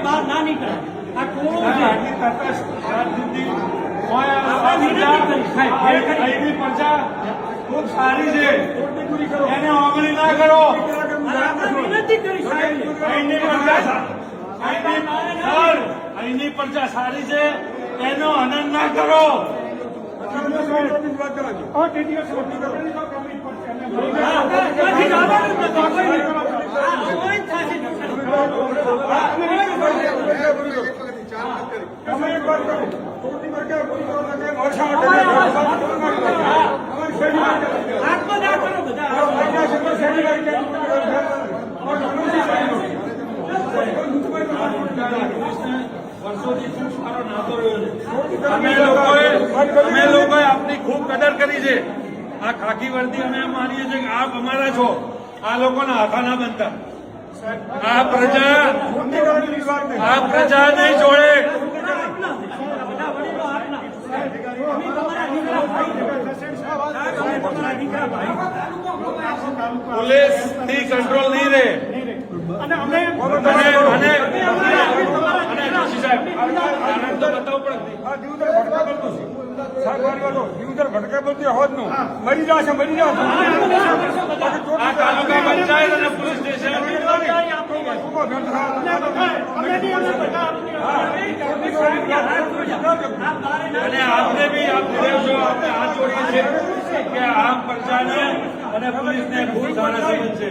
બહાર ના નીકળાય. આ ટોળું છે. આટલી તટસ્થ રાજનીતિ હોય આપણે વિનંતી કરી સાહેબ. અહીંની પ્રજા ખૂબ સારી છે, એને ઓગળી ના કરો. આપણે વિનંતી કરી સાહેબ. અહીંની પ્રજા સારી છે, એનો આનંદ ના કરો. વર્ષોથી ખૂબ સારો નાતો રહ્યો છે. અમે લોકોએ આપની ખૂબ કદર કરી છે. આ ખાકી વર્દી અમે માનીએ છીએ કે આપ અમારા છો. આ લોકોના હાથા ના બનતા. આ પ્રજા નહીં જોડે. પોલીસ થી કંટ્રોલ નહીં રહે. અને મરી જશે આ તાલુકા પંચાયત અને પોલીસ સ્ટેશન અને આપને બી આપ આપણે હાથ જોડીએ છીએ કે આમ પ્રજાને અને પોલીસને ખૂબ સારા સંબંધ છે.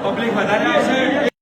પબ્લિક વધારે આવશે.